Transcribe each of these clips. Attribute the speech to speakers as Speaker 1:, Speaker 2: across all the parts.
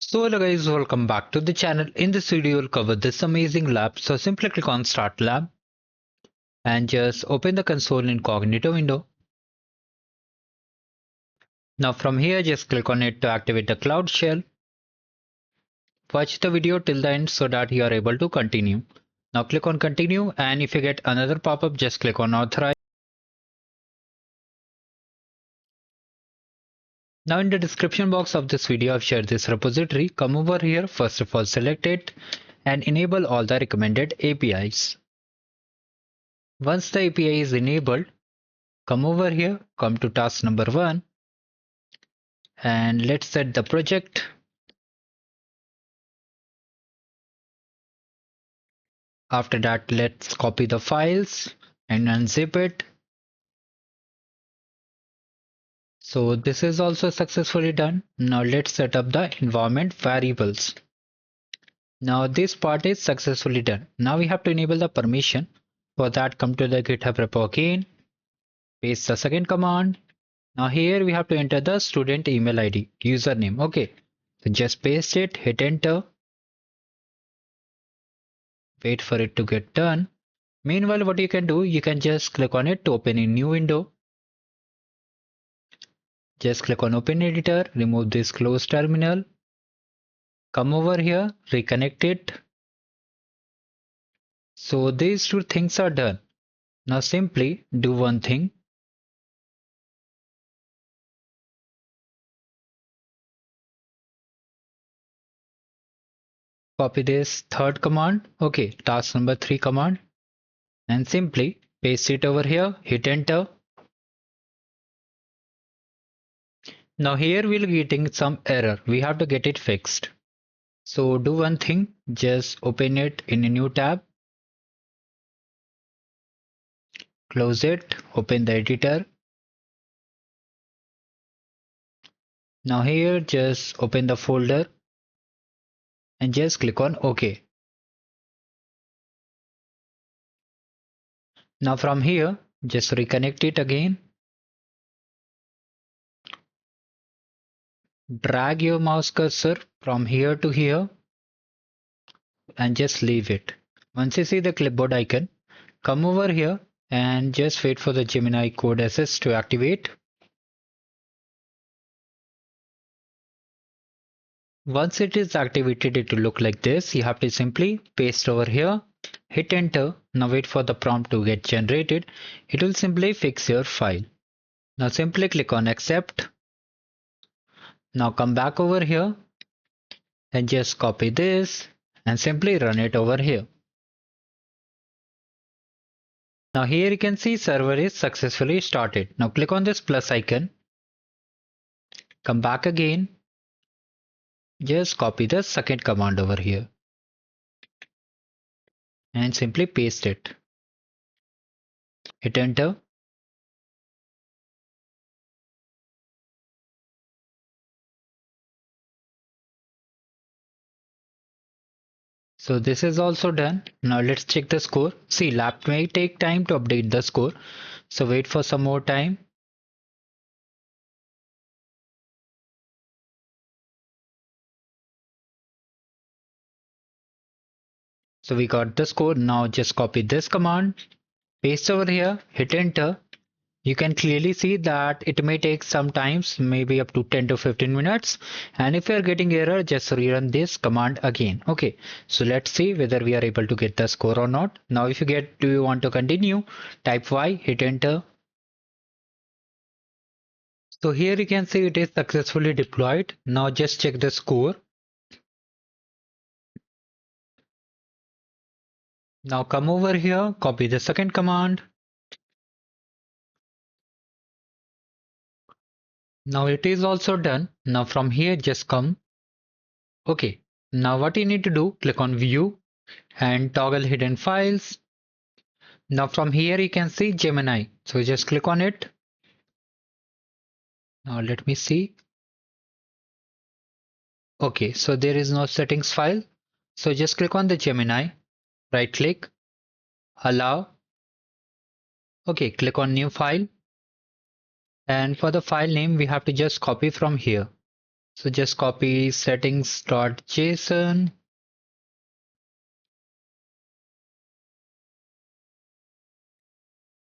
Speaker 1: So hello guys, welcome back to the channel. In this video we'll cover this amazing lab. So simply click on start lab and just open the console incognito window. Now from here just click on it to activate the cloud shell. Watch the video till the end so that you are able to continue. Now click on continue, and if you get another pop-up just click on authorize. Now in the description box of this video I've shared this repository. Come over here, first of all select it and enable all the recommended APIs. Once the API is enabled, come over here, come to task number 1 and let's set the project. After that, let's copy the files and unzip it. So this is also successfully done. Now let's set up the environment variables. Now this part is successfully done. Now we have to enable the permission. For that, come to the GitHub repo again, paste the second command. Now here we have to enter the student email ID, username. Okay, so just paste it, hit enter. Wait for it to get done. Meanwhile, what you can do, you can just click on it to open a new window. Just click on open editor, remove this closed terminal. Come over here, reconnect it. So these two things are done. Now simply do one thing. Copy this third command, okay, task number 3 command, and simply paste it over here, hit enter. Now here we'll be getting some error. We have to get it fixed. So do one thing, just open it in a new tab. Close it, open the editor. Now here just open the folder and just click on OK. Now from here, just reconnect it again. Drag your mouse cursor from here to here and just leave it. Once you see the clipboard icon, come over here and just wait for the Gemini code assist to activate. Once it is activated, it will look like this. You have to simply paste over here, hit enter. Now wait for the prompt to get generated. It will simply fix your file. Now simply click on accept. Now come back over here and just copy this and simply run it over here. Now here you can see server is successfully started. Now click on this plus icon. Come back again. Just copy the second command over here and simply paste it. Hit enter. So this is also done. Now let's check the score. See, lab may take time to update the score. So wait for some more time. So we got the score. Now just copy this command, paste over here, hit enter. You can clearly see that it may take some times, maybe up to 10 to 15 minutes. And if you are getting error, just rerun this command again. Okay, so let's see whether we are able to get the score or not. Now if you get, do you want to continue? Type Y, hit enter. So here you can see it is successfully deployed. Now just check the score. Now come over here, copy the second command. Now it is also done. Now from here just come. Okay, now what you need to do, click on view and toggle hidden files. Now from here you can see Gemini. So just click on it. Now let me see. Okay, so there is no settings file. So just click on the Gemini, right click, allow. Okay, click on new file. And for the file name, we have to just copy from here. So just copy settings.json.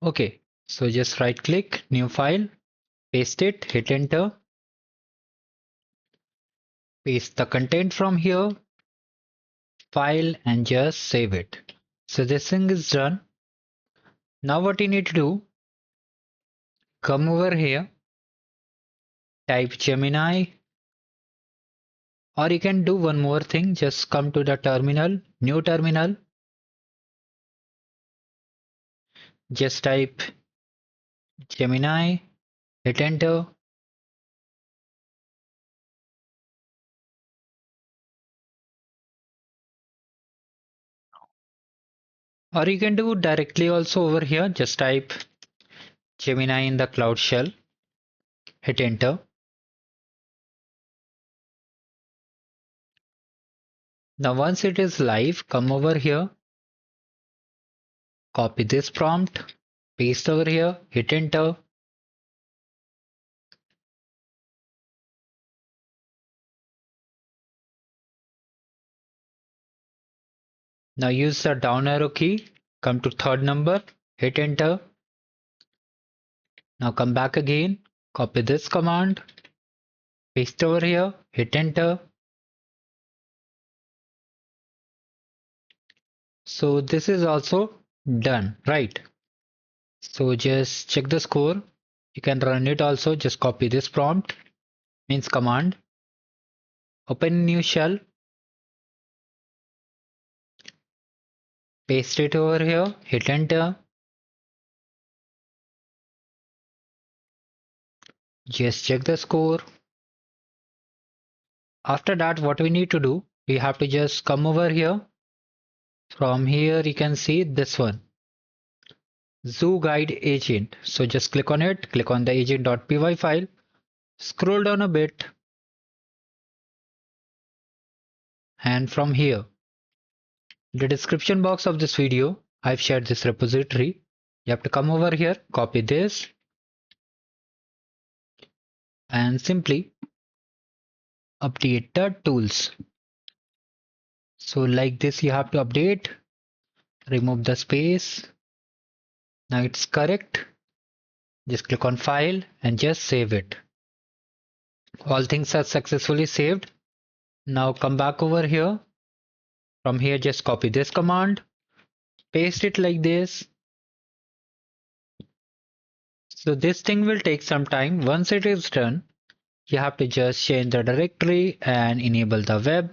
Speaker 1: Okay, so just right click, new file, paste it, hit enter, paste the content from here, file, and just save it. So this thing is done. Now what you need to do, come over here, type Gemini, or you can do one more thing, just come to the terminal, new terminal, just type Gemini, hit enter. Or you can do directly also over here, just type Gemini in the Cloud Shell, hit enter. Now once it is live, come over here, copy this prompt, paste over here, hit enter. Now use the down arrow key, come to third number, hit enter. Now come back again, copy this command, paste over here, hit enter. So this is also done, right? So just check the score. You can run it also, just copy this prompt, means command, open new shell, paste it over here, hit enter. Just check the score. After that, what we need to do, we have to just come over here. From here, you can see this one, Zoo Guide Agent. So just click on it, click on the agent.py file, scroll down a bit, and from here, the description box of this video, I've shared this repository. You have to come over here, copy this, and simply update the tools. So like this, you have to update, remove the space. Now it's correct. Just click on file and just save it. All things are successfully saved. Now come back over here. From here, just copy this command, paste it like this. So this thing will take some time. Once it is done, you have to just change the directory and enable the web.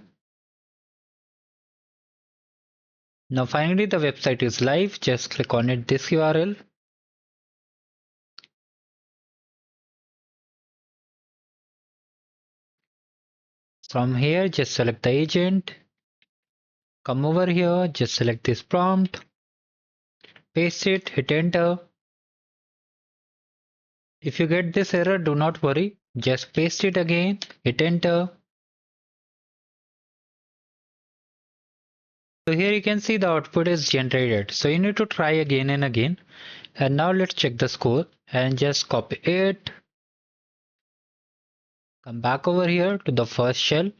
Speaker 1: Now finally the website is live. Just click on it, this URL. From here, just select the agent. Come over here, just select this prompt, paste it, hit enter. If you get this error, do not worry. Just paste it again, hit enter. So here you can see the output is generated. So you need to try again and again. And now let's check the score and just copy it. Come back over here to the first shell,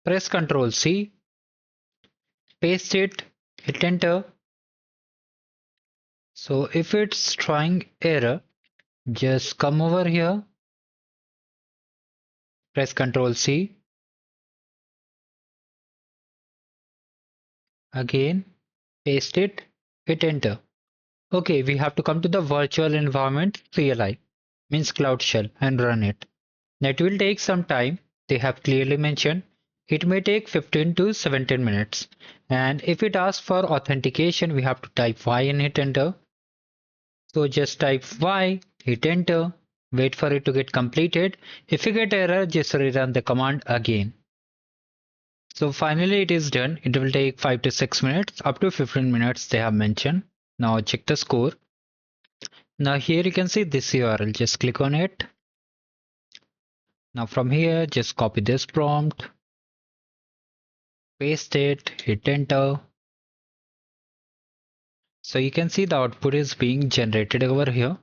Speaker 1: press Ctrl C, paste it, hit enter. So if it's trying error, just come over here, press Ctrl C, again, paste it, hit enter. Okay, we have to come to the virtual environment CLI, means Cloud Shell, and run it. That will take some time. They have clearly mentioned it may take 15 to 17 minutes. And if it asks for authentication, we have to type Y and hit enter. So just type Y, hit enter, wait for it to get completed. If you get error, just rerun the command again. So finally it is done. It will take 5 to 6 minutes, up to 15 minutes they have mentioned. Now check the score. Now here you can see this URL, just click on it. Now from here, just copy this prompt, paste it, hit enter. So you can see the output is being generated over here.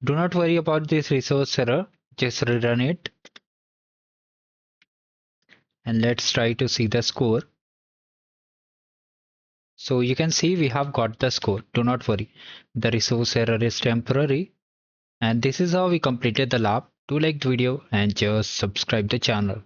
Speaker 1: Do not worry about this resource error, just rerun it. and let's try to see the score. So you can see we have got the score. Do not worry. The resource error is temporary. And this is how we completed the lab. Do like the video and just subscribe the channel.